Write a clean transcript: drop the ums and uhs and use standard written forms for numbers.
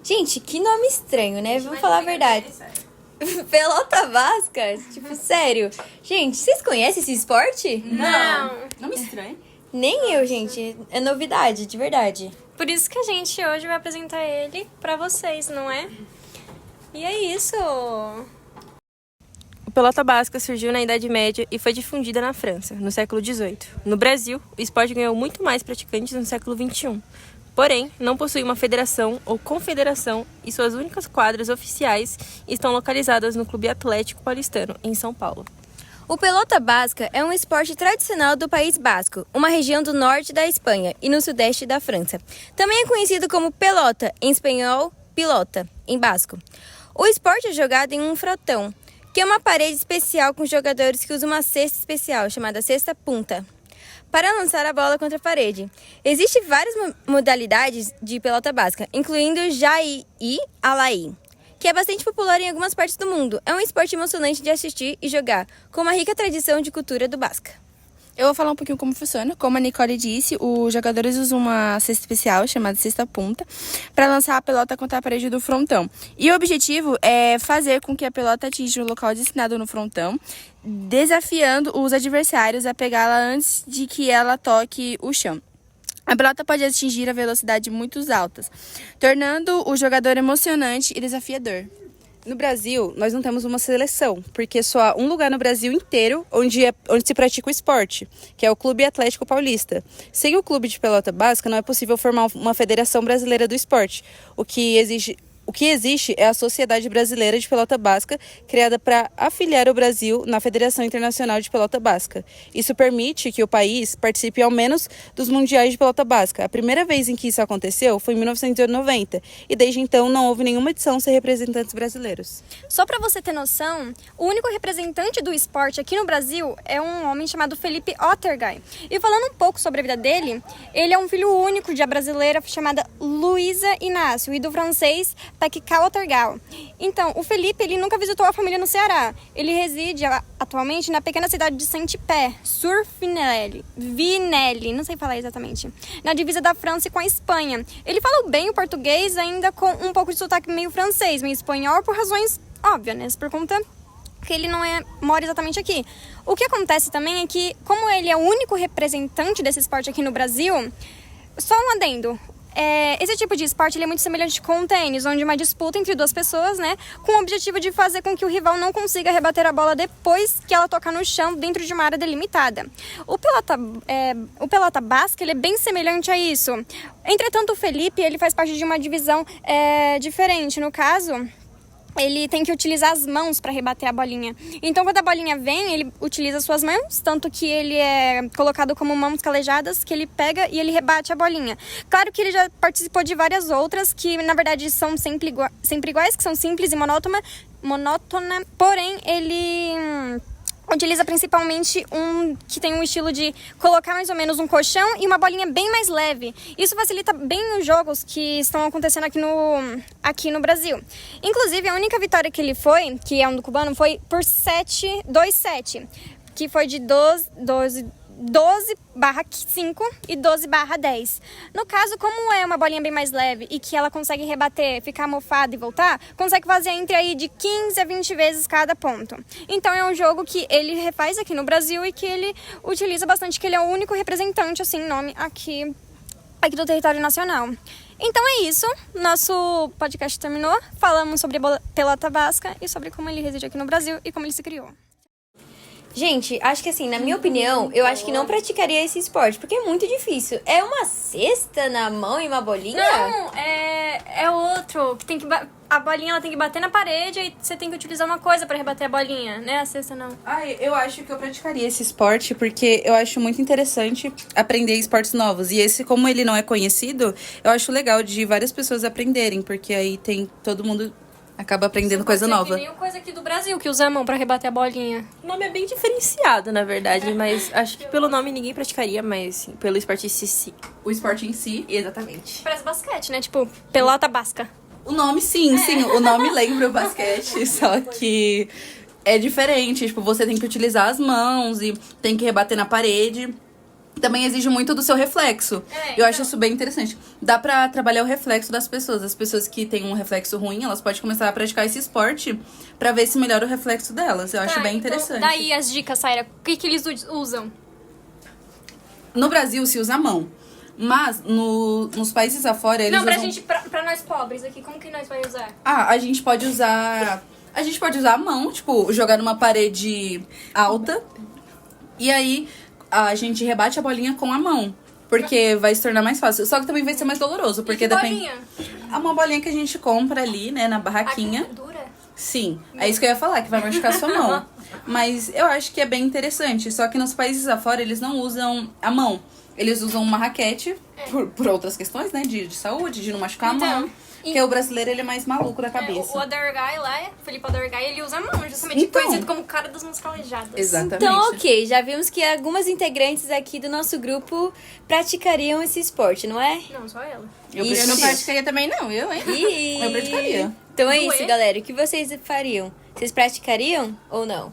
Gente, que nome estranho, né? Vou falar a verdade. Pelota basca? Tipo, sério. Gente, vocês conhecem esse esporte? Não me estranho. Nem eu, gente. É novidade, de verdade. Por isso que a gente hoje vai apresentar ele pra vocês, não é? E é isso. O pelota basca surgiu na Idade Média e foi difundida na França, no século XVIII. No Brasil, o esporte ganhou muito mais praticantes no século XXI. Porém, não possui uma federação ou confederação e suas únicas quadras oficiais estão localizadas no Clube Atlético Paulistano, em São Paulo. O pelota basca é um esporte tradicional do País Basco, uma região do norte da Espanha e no sudeste da França. Também é conhecido como pelota, em espanhol, pilota, em basco. O esporte é jogado em um frotão, que é uma parede especial com jogadores que usam uma cesta especial, chamada cesta punta, para lançar a bola contra a parede. Existem várias modalidades de pelota basca, incluindo Jaí e Alaí, que é bastante popular em algumas partes do mundo. É um esporte emocionante de assistir e jogar, com uma rica tradição de cultura do Basca. Eu vou falar um pouquinho como funciona. Como a Nicole disse, os jogadores usam uma cesta especial, chamada cesta punta, para lançar a pelota contra a parede do frontão. E o objetivo é fazer com que a pelota atinja o local destinado no frontão, desafiando os adversários a pegá-la antes de que ela toque o chão. A pelota pode atingir a velocidade muito altas, tornando o jogador emocionante e desafiador. No Brasil, nós não temos uma seleção, porque só há um lugar no Brasil inteiro onde se pratica o esporte, que é o Clube Atlético Paulista. Sem o clube de pelota basca, não é possível formar uma federação brasileira do esporte, o que existe é a Sociedade Brasileira de Pelota Basca, criada para afiliar o Brasil na Federação Internacional de Pelota Basca. Isso permite que o país participe ao menos dos mundiais de pelota basca. A primeira vez em que isso aconteceu foi em 1990, e desde então não houve nenhuma edição sem representantes brasileiros. Só para você ter noção, o único representante do esporte aqui no Brasil é um homem chamado Felipe Ottergay. E falando um pouco sobre a vida dele, ele é um filho único de uma brasileira chamada Luísa Inácio e do francês Pascal Ottergay. Então, o Felipe, ele nunca visitou a família no Ceará. Ele reside atualmente na pequena cidade de Saint-Pé, sur Vinelli, não sei falar exatamente, na divisa da França com a Espanha. Ele fala bem o português, ainda com um pouco de sotaque meio francês, meio espanhol, por razões óbvias, né? Por conta que ele não mora exatamente aqui. O que acontece também é que, como ele é o único representante desse esporte aqui no Brasil, só um adendo. Esse tipo de esporte ele é muito semelhante com o tênis, onde uma disputa entre duas pessoas, né, com o objetivo de fazer com que o rival não consiga rebater a bola depois que ela tocar no chão dentro de uma área delimitada. O pelota basca ele é bem semelhante a isso. Entretanto, o Felipe ele faz parte de uma divisão diferente. No caso, ele tem que utilizar as mãos para rebater a bolinha. Então, quando a bolinha vem, ele utiliza suas mãos, tanto que ele é colocado como mãos calejadas, que ele pega e ele rebate a bolinha. Claro que ele já participou de várias outras, que na verdade são sempre iguais, que são simples e monótona, porém ele utiliza principalmente um que tem um estilo de colocar mais ou menos um colchão e uma bolinha bem mais leve. Isso facilita bem os jogos que estão acontecendo aqui no Brasil. Inclusive, a única vitória que ele foi, que é um do cubano, foi por 2-7, que foi de 12/5 e 12/10. No caso, como é uma bolinha bem mais leve e que ela consegue rebater, ficar mofada e voltar, consegue fazer entre aí de 15 a 20 vezes cada ponto. Então é um jogo que ele refaz aqui no Brasil e que ele utiliza bastante, que ele é o único representante, assim, nome aqui do território nacional. Então é isso, nosso podcast terminou. Falamos sobre a pelota basca e sobre como ele reside aqui no Brasil e como ele se criou. Gente, acho que assim, na minha opinião, eu acho que não praticaria esse esporte, porque é muito difícil. É uma cesta na mão e uma bolinha? Não, é outro, que tem que a bolinha ela tem que bater na parede e você tem que utilizar uma coisa pra rebater a bolinha, né? A cesta não. Eu acho que eu praticaria esse esporte porque eu acho muito interessante aprender esportes novos. E esse, como ele não é conhecido, eu acho legal de várias pessoas aprenderem, porque aí tem todo mundo acaba aprendendo coisa nova. Que nem coisa aqui do Brasil, que usa a mão pra rebater a bolinha. O nome é bem diferenciado, na verdade, mas acho que pelo nome ninguém praticaria, mas sim, pelo esporte em si. O esporte em si, exatamente. Parece basquete, né? Tipo, pelota basca. O nome, sim, o nome lembra o basquete, só que é diferente. Tipo, você tem que utilizar as mãos e tem que rebater na parede. também exige muito do seu reflexo. Eu acho isso bem interessante. Dá pra trabalhar o reflexo das pessoas. As pessoas que têm um reflexo ruim, elas podem começar a praticar esse esporte pra ver se melhora o reflexo delas. Eu acho bem interessante. Então, daí as dicas, Saira, o que eles usam? No Brasil se usa a mão. Mas nos países afora, eles Não, pra usam... gente, pra nós pobres aqui, como que nós vamos usar? A gente pode usar... A gente pode usar a mão, tipo, jogar numa parede alta. E aí, a gente rebate a bolinha com a mão. Porque vai se tornar mais fácil. Só que também vai ser mais doloroso. Porque E que depende... bolinha? É uma bolinha que a gente compra ali, né, na barraquinha. Aqui, dura? Sim, é isso que eu ia falar, que vai machucar sua mão. Mas eu acho que é bem interessante. Só que nos países afora, eles não usam a mão. Eles usam uma raquete, por outras questões, né, de saúde, de não machucar a mão. Porque o brasileiro, ele é mais maluco da cabeça. O Other Guy lá, o Felipe Other Guy, ele usa a mão, justamente Então. conhecido como o cara das mãos calejadas. Exatamente. Então, ok, já vimos que algumas integrantes aqui do nosso grupo praticariam esse esporte, não é? Não, só ela. Eu Eu não praticaria também, não, eu, hein? E... Eu praticaria. Então é Doer? isso, galera. O que vocês fariam? Vocês praticariam ou não?